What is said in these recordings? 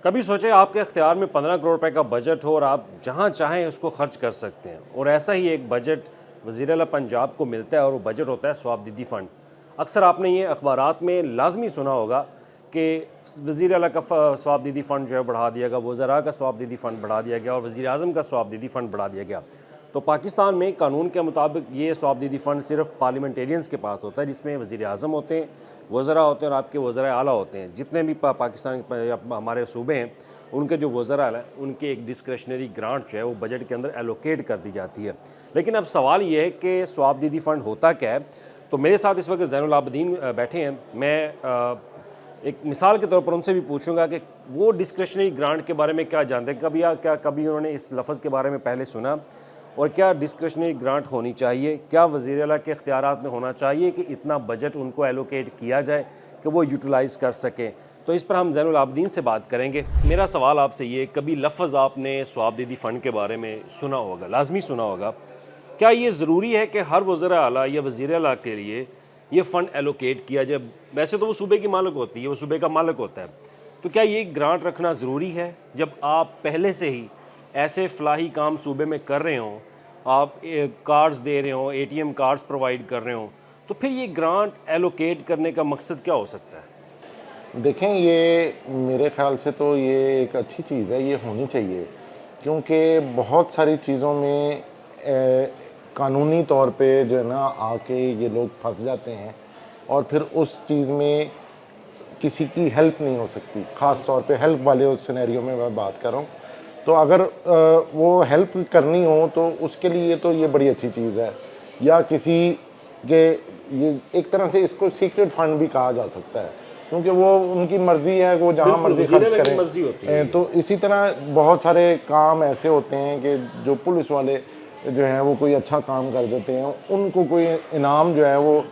कभी सोचे आपके इख्तियार में 15 करोड़ रुपए का बजट हो और आप जहां चाहें उसको खर्च कर सकते हैं, और ऐसा ही एक बजट वज़ीर आला पंजाब को मिलता है और वो बजट होता है स्वाबदीदी फ़ंड। अक्सर आपने ये अखबारात में लाजमी सुना होगा कि वज़ीर आला का स्वाबदीदी फ़ंड जो है बढ़ा दिया गया, वज़रा का स्वाबदीदी फ़ंड बढ़ा दिया गया और वज़ीर आज़म का स्वाबदीदी फ़ंड बढ़ा दिया गया। तो पाकिस्तान में कानून के मुताबिक ये स्वाबदीदी फ़ंड सिर्फ पार्लियामेंटेरियंस के पास होता है, जिसमें वज़ीर आज़म होते हैं, वज़रा होते हैं और आपके वज़राए आला होते हैं। जितने भी पाकिस्तान हमारे सूबे हैं, उनके जो वज़रा आला हैं, उनकी एक डिस्क्रेशनरी ग्रांट जो है वो बजट के अंदर एलोकेट कर दी जाती है। लेकिन अब सवाल ये है कि स्वाबदीदी फ़ंड होता क्या है? तो मेरे साथ इस वक्त ज़ैनुल आबिदीन बैठे हैं। मैं एक मिसाल के तौर पर उनसे भी पूछूंगा कि वो डिस्क्रेशनरी ग्रांट के बारे में क्या जानते हैं, कभी उन्होंने इस लफ्ज़ के बारे में पहले सुना, और क्या डिस्क्रेशनरी ग्रांट होनी चाहिए, क्या वज़ीर आला के इख्तियारात में होना चाहिए कि इतना बजट उनको एलोकेट किया जाए कि वो यूटिलाइज़ कर सकें। तो इस पर हम ज़ैनुल आबिदीन से बात करेंगे। मेरा सवाल आपसे ये, कभी लफ्ज़ आपने स्वाबदीदी फ़ंड के बारे में सुना होगा, लाजमी सुना होगा। क्या ये ज़रूरी है कि हर वज़ीर आला या वज़ीर आला के लिए ये फ़ंड एलोकेट किया जाए? वैसे तो वो सूबे की मालिक होती है, वो सूबे का मालिक होता है, तो क्या ये ग्रांट रखना ज़रूरी है जब आप पहले से ही ऐसे फलाही काम सूबे में कर रहे हों, आप कार्ड्स दे रहे हों, एटीएम कार्ड्स प्रोवाइड कर रहे हों, तो फिर ये ग्रांट एलोकेट करने का मकसद क्या हो सकता है? देखें, ये मेरे ख़्याल से तो ये एक अच्छी चीज़ है, ये होनी चाहिए, क्योंकि बहुत सारी चीज़ों में कानूनी तौर पे जो है ना आके ये लोग फंस जाते हैं और फिर उस चीज़ में किसी की हेल्प नहीं हो सकती। ख़ास तौर पे हेल्प वाले उस सिनेरियो में मैं बात कर रहा हूँ। तो अगर वो हेल्प करनी हो तो उसके लिए तो ये बड़ी अच्छी चीज़ है। या किसी के, ये एक तरह से इसको सीक्रेट फंड भी कहा जा सकता है, क्योंकि वो उनकी मर्ज़ी है, वो जहाँ बिल्कुल, मर्ज़ी वज़ीर खर्च आला की करें। मर्ज़ी होती है ये। तो इसी तरह बहुत सारे काम ऐसे होते हैं कि जो पुलिस वाले जो हैं वो कोई अच्छा काम कर देते हैं, उनको कोई इनाम जो है वो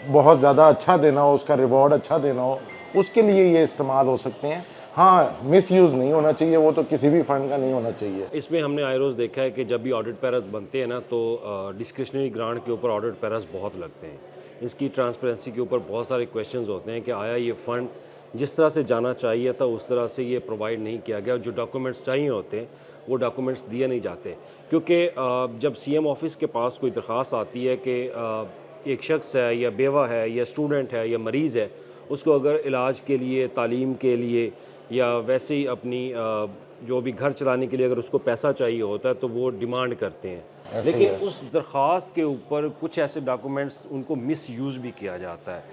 बहुत ज़्यादा अच्छा देना हो, उसका रिवॉर्ड अच्छा देना हो, उसके लिए ये इस्तेमाल हो सकते हैं। हाँ, मिसयूज़ नहीं होना चाहिए, वो तो किसी भी फंड का नहीं होना चाहिए। इसमें हमने आए रोज़ देखा है कि जब भी ऑडिट पैरास बनते हैं ना, तो डिस्क्रिशनरी ग्रांट के ऊपर ऑडिट पैरास बहुत लगते हैं। इसकी ट्रांसपेरेंसी के ऊपर बहुत सारे क्वेश्चंस होते हैं कि आया ये फ़ंड जिस तरह से जाना चाहिए था उस तरह से ये प्रोवाइड नहीं किया गया, और जो डॉक्यूमेंट्स चाहिए होते हैं वो डॉक्यूमेंट्स दिए नहीं जाते। क्योंकि जब सीएम ऑफिस के पास कोई दरख्वास्त आती है कि एक शख्स है या बेवा है या स्टूडेंट है या मरीज़ है, उसको अगर इलाज के लिए, तालीम के लिए या वैसे ही अपनी जो भी घर चलाने के लिए अगर उसको पैसा चाहिए होता है तो वो डिमांड करते हैं। ऐसे ही लेकिन है। उस दरख्वास्त के ऊपर कुछ ऐसे डॉक्यूमेंट्स उनको मिसयूज़ भी किया जाता है।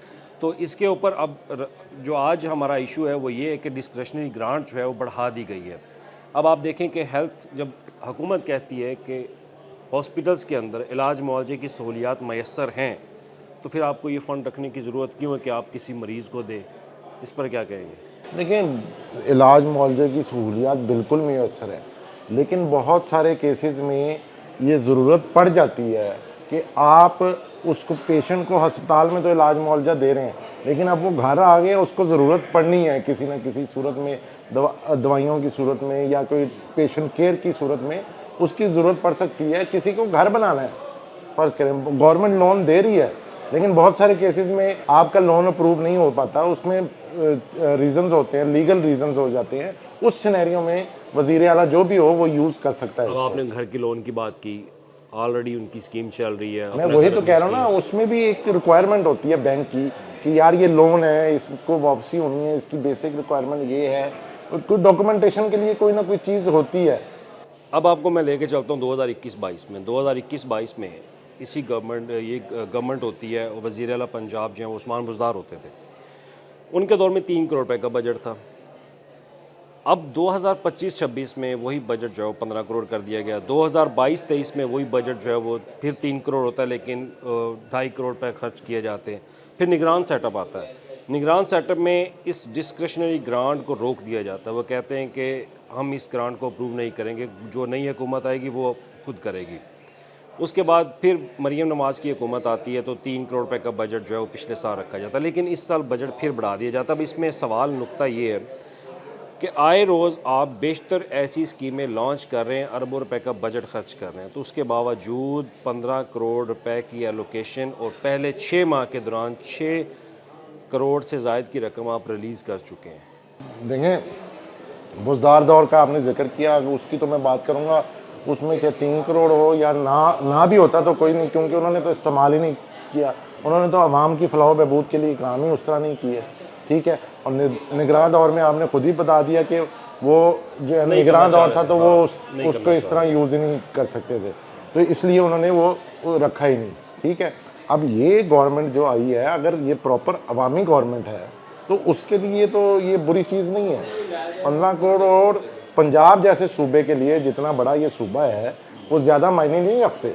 तो इसके ऊपर अब जो आज हमारा इशू है वो ये है कि डिस्क्रिशनरी ग्रांट जो है वो बढ़ा दी गई है। अब आप देखें कि हेल्थ, जब हुकूमत कहती है कि हॉस्पिटल्स के अंदर इलाज मुआवजे की सहूलियात मैसर हैं, तो फिर आपको ये फ़ंड रखने की ज़रूरत क्यों है कि आप किसी मरीज़ को दें? इस पर क्या कहेंगे? देखिए, इलाज मुआवजे की सहूलियात बिल्कुल मैसर है, लेकिन बहुत सारे केसेस में ये ज़रूरत पड़ जाती है कि आप उसको, पेशेंट को अस्पताल में तो इलाज मुआवजा दे रहे हैं, लेकिन अब वो घर आ गया, उसको ज़रूरत पड़नी है किसी न किसी सूरत में, दवाइयों की सूरत में या कोई पेशेंट केयर की सूरत में उसकी ज़रूरत पड़ सकती है। किसी को घर बनाना है, फ़र्ज़ करें गवर्नमेंट लोन दे रही है, लेकिन बहुत सारे केसेस में आपका लोन अप्रूव नहीं हो पाता, उसमें रीज़न्स होते हैं, लीगल रीज़न्स हो जाते हैं। उस सिनेरियो में वज़ीर आला जो भी हो वो यूज़ कर सकता है अब इसको। आपने घर के लोन की बात की, ऑलरेडी उनकी स्कीम चल रही है, मैं अपना वही घर तो अपनी कह रहा हूँ ना, स्कीम्स। उसमें भी एक रिक्वायरमेंट होती है बैंक की कि यार ये लोन है, इसको वापसी होनी है, इसकी बेसिक रिक्वायरमेंट ये है, तो कोई डॉक्यूमेंटेशन के लिए कोई ना कोई चीज़ होती है। अब आपको मैं लेके चलता हूँ 2021-22 में। 2021-22 में इसी गवर्नमेंट होती है, वज़ीर आला पंजाब जो हैं उस्मान बुज़दार होते थे। उनके दौर में 3 करोड़ रुपए का बजट था। अब 2025-26 में वही बजट जो है वो 15 करोड़ कर दिया गया। 2022-23 में वही बजट जो है वो फिर 3 करोड़ होता है, लेकिन 2.5 करोड़ रुपए खर्च किए जाते हैं। फिर निगरान सेटअप आता है। निगरान सेटअप में इस डिस्क्रिशनरी ग्रांट को रोक दिया जाता है। वो कहते हैं कि हम इस ग्रांट को अप्रूव नहीं करेंगे, जो नई हुकूमत आएगी वो खुद करेगी। उसके बाद फिर मरीम नवाज़ की हुकूमत आती है तो 3 करोड़ रुपए का बजट जो है वो पिछले साल रखा जाता है, लेकिन इस साल बजट फिर बढ़ा दिया जाता है। अब इसमें सवाल नुक्ता ये है कि आए रोज़ आप बेशतर ऐसी स्कीमें लॉन्च कर रहे हैं, अरबों रुपए का बजट खर्च कर रहे हैं, तो उसके बावजूद 15 करोड़ रुपए की एलोकेशन और पहले 6 माह के दौरान 6 करोड़ से ज़ायद की रकम आप रिलीज़ कर चुके हैं। देखें, बुजदार दौर का आपने जिक्र किया, अगर उसकी तो मैं बात करूँगा, उसमें चाहे 3 करोड़ हो या ना भी होता तो कोई नहीं, क्योंकि उन्होंने तो इस्तेमाल ही नहीं किया। उन्होंने तो आवाम की फलाह बहबूद के लिए काम ही उस तरह नहीं किए, ठीक है। और निगरान दौर में आपने खुद ही बता दिया कि वो जो है निगरान दौर था, तो वो उसको इस तरह यूज़ ही नहीं कर सकते थे, तो इसलिए उन्होंने वो रखा ही नहीं, ठीक है। अब ये गवर्नमेंट जो आई है, अगर ये प्रॉपर अवामी गवर्नमेंट है तो उसके लिए तो ये बुरी चीज़ नहीं है। 15 करोड़ पंजाब जैसे सूबे के लिए, जितना बड़ा ये सूबा है, वो ज़्यादा मायने नहीं रखते।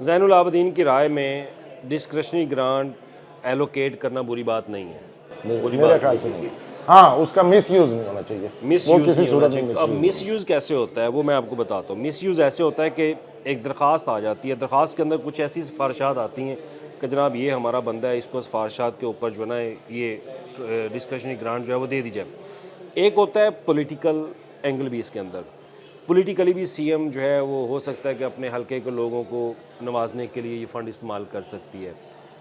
ज़ैनुल आबदीन की राय में डिस्क्रिशनरी ग्रांट एलोकेट करना बुरी बात नहीं है। मेरे ख्याल से नहीं, हाँ, उसका मिस यूज़ नहीं होना चाहिए, वो किसी सूरत में अब मिस यूज़ कैसे होता है वो मैं आपको बताता हूँ। मिस यूज़ ऐसे होता है कि एक दरख्वास्त आ जाती है, दरख्वास्त के अंदर कुछ ऐसी सिफारिशात आती हैं कि जनाब ये हमारा बंदा है, इसको सिफारिशात के ऊपर जो है ना ये डिस्क्रिशनरी ग्रांट जो है वो दे दी जाए। एक होता है पॉलिटिकल एंगल भी इसके अंदर, पॉलिटिकली भी सीएम जो है वो हो सकता है कि अपने हलके के लोगों को नवाजने के लिए ये फ़ंड इस्तेमाल कर सकती है।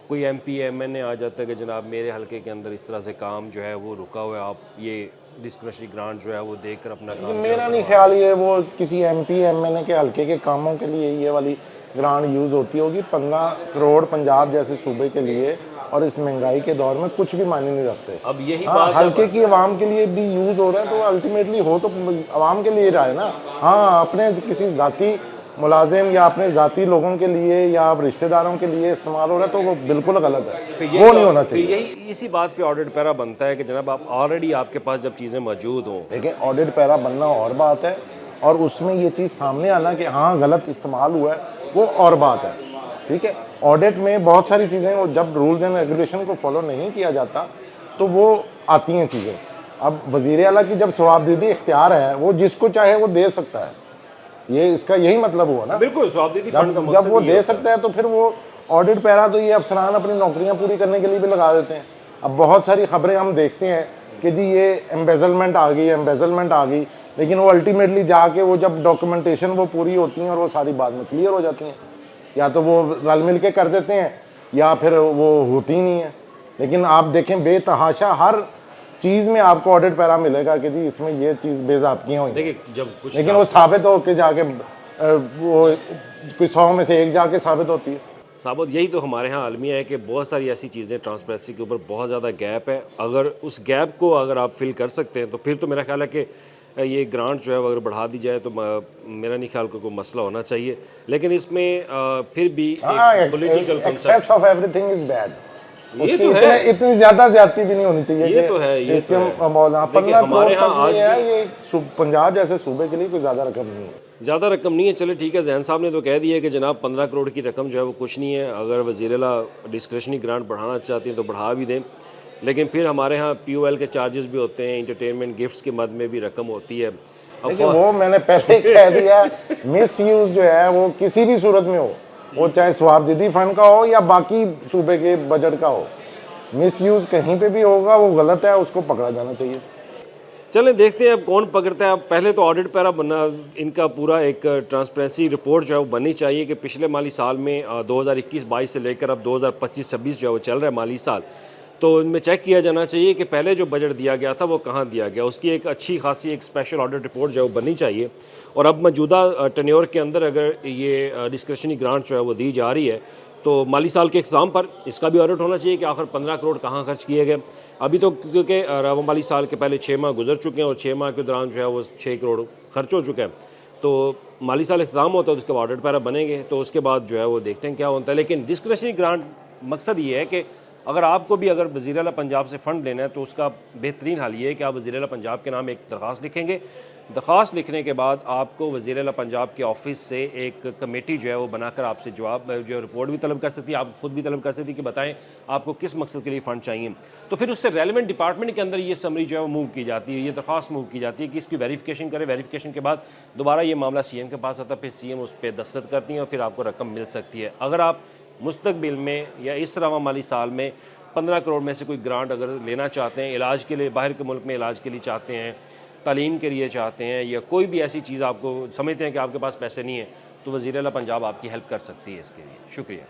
कोई एमपी एमएनए आ जाता है कि जनाब मेरे हलके के अंदर इस तरह से काम जो है वो रुका हुआ है, आप ये डिस्क्रिशनरी ग्रांट जो है वो देकर अपना काम मेरा नहीं ख्याल ये वो किसी एमपी एमएनए के हलके के कामों के लिए ये वाली ग्रांट यूज़ होती होगी। 15 करोड़ पंजाब जैसे सूबे के लिए और इस महंगाई के दौर में कुछ भी मायने नहीं रखते। अब यही हाँ, बात हल्के की आवाम के लिए भी यूज़ हो रहा है, तो अल्टीमेटली हो तो आवाम के लिए रहा है ना। हाँ, अपने किसी ज़ाती मुलाजिम या अपने ज़ाती लोगों के लिए या रिश्तेदारों के लिए इस्तेमाल हो रहा है, तो वो बिल्कुल गलत है, वो नहीं होना चाहिए। यही इसी बात पे ऑडिट पैरा बनता है कि जनाब आप ऑलरेडी आपके पास जब चीज़ें मौजूद हों। देखिए, ऑडिट पैरा बनना और बात है, और उसमें ये चीज़ सामने आना कि हाँ गलत इस्तेमाल हुआ है, वो और बात है, ठीक है। ऑडिट में बहुत सारी चीज़ें, और जब रूल्स एंड रेगुलेशन को फॉलो नहीं किया जाता तो वो आती हैं चीज़ें। अब वज़ीर आला की जब जवाबदेही इख्तियार है, वो जिसको चाहे वो दे सकता है, ये इसका यही मतलब हुआ ना। बिल्कुल, जवाबदेही फंड का जब मकसद वो ये दे होता है। सकता है तो फिर वो ऑडिट पैरा तो ये अफसरान अपनी नौकरियां पूरी करने के लिए भी लगा देते हैं। अब बहुत सारी खबरें हम देखते हैं कि जी ये एम्बेजलमेंट आ गई, लेकिन वो अल्टीमेटली जाके वो जब डॉक्यूमेंटेशन वो पूरी होती हैं और वो सारी बाद में क्लियर हो जाती हैं, या तो वो रल मिल के कर देते हैं या फिर वो होती ही नहीं है। लेकिन आप देखें, बेतहाशा हर चीज़ में आपको ऑडिट पैरा मिलेगा कि जी इसमें ये चीज़ बेज़ाब्तियाँ हुई हैं। देखिए जब कुछ लेकिन वो साबित हो के जाके वो कोई 100 में से एक जाके साबित होती है। साबुत यही तो हमारे यहाँ आलमिया है कि बहुत सारी ऐसी चीज़ें ट्रांसपेरेंसी के ऊपर बहुत ज़्यादा गैप है। अगर उस गैप को अगर आप फिल कर सकते हैं तो फिर तो मेरा ख्याल है कि ये ग्रांट जो है अगर बढ़ा दी जाए तो मेरा नहीं ख्याल कोई मसला होना चाहिए। लेकिन इसमें फिर भी एक political excess of everything is bad. ये तो है, इतनी ज्यादा ज्यादती भी नहीं होनी चाहिए। ये तो है, ये तो है। 15 हमारे यहाँ आज ये पंजाब जैसे सूबे के लिए कोई ज्यादा रकम नहीं है। ज़्यादा रकम नहीं है। चले ठीक है, जैन साहब ने तो कह दिया कि जनाब 15 करोड़ की रकम जो है वो कुछ नहीं है। अगर वज़ीर-ए-आला डिस्क्रिशनरी ग्रांट बढ़ाना चाहती हैं तो बढ़ा भी दें, लेकिन फिर हमारे यहाँ पीओएल के चार्जेस भी होते हैं, इंटरटेनमेंट गिफ्ट्स के मद में भी रकम होती है। देखिए, वो मैंने पहले ही कह दिया, मिस यूज जो है वो किसी भी सूरत में हो, वो चाहे स्वाबदीदी फंड का हो या बाकी सूबे के बजट का हो, मिस यूज कहीं पे भी होगा वो गलत है, उसको पकड़ा जाना चाहिए। चलें देखते हैं अब कौन पकड़ता है। अब पहले तो ऑडिट पैरा बनना, इनका पूरा एक ट्रांसपेरेंसी रिपोर्ट जो है वो बननी चाहिए कि पिछले माली साल में 2021-22 से लेकर अब 2025-26 जो है वो चल रहा है माली साल, तो इनमें चेक किया जाना चाहिए कि पहले जो बजट दिया गया था वो कहाँ दिया गया। उसकी एक अच्छी खासी एक स्पेशल ऑडिट रिपोर्ट जो है वो बननी चाहिए। और अब मौजूदा टेन्योर के अंदर अगर ये डिस्क्रिशनरी ग्रांट जो है वो दी जा रही है तो माली साल के एग्ज़ाम पर इसका भी ऑडिट होना चाहिए कि आखिर 15 करोड़ कहाँ खर्च किए गए। अभी तो क्योंकि रवा माली साल के पहले 6 माह गुजर चुके हैं और 6 माह के दौरान जो है वो 6 करोड़ खर्च हो चुका है, तो माली साल एग्ज़ाम होता है तो उसके बाद ऑडिट पैरा बनेंगे, तो उसके बाद जो है वो देखते हैं क्या होता है। लेकिन डिस्क्रिशनरी ग्रांट मकसद ये है कि अगर आपको भी अगर वज़ीर आला पंजाब से फ़ंड लेना है तो उसका बेहतरीन हल ये है कि आप वज़ीर आला पंजाब के नाम एक दरख्वास्त लिखेंगे। दरख्वास्त लिखने के बाद आपको वज़ीर आला पंजाब के ऑफिस से एक कमेटी जो है वो बनाकर आपसे जवाब जो है रिपोर्ट भी तलब कर सकती है, आप खुद भी तलब कर सकती है कि बताएं आपको किस मकसद के लिए फ़ंड चाहिए। तो फिर उससे रेलिवेंट डिपार्टमेंट के अंदर ये समरी जो है वो मूव की जाती है, ये दरख्वास्त मूव की जाती है कि इसकी वेरिफिकेशन करें। वेरिफिकेशन के बाद दोबारा ये मामला सीएम के पास आता है, फिर सीएम उस पर दस्तखत करती हैं और फिर आपको रकम मिल सकती है। अगर आप मुस्तकबिल में या इस रवा माली साल में 15 करोड़ में से कोई ग्रांट अगर लेना चाहते हैं, इलाज के लिए बाहर के मुल्क में इलाज के लिए चाहते हैं, तालीम के लिए चाहते हैं, या कोई भी ऐसी चीज़ आपको समझते हैं कि आपके पास पैसे नहीं है, तो वज़ीर आला पंजाब आपकी हेल्प कर सकती है इसके लिए। शुक्रिया।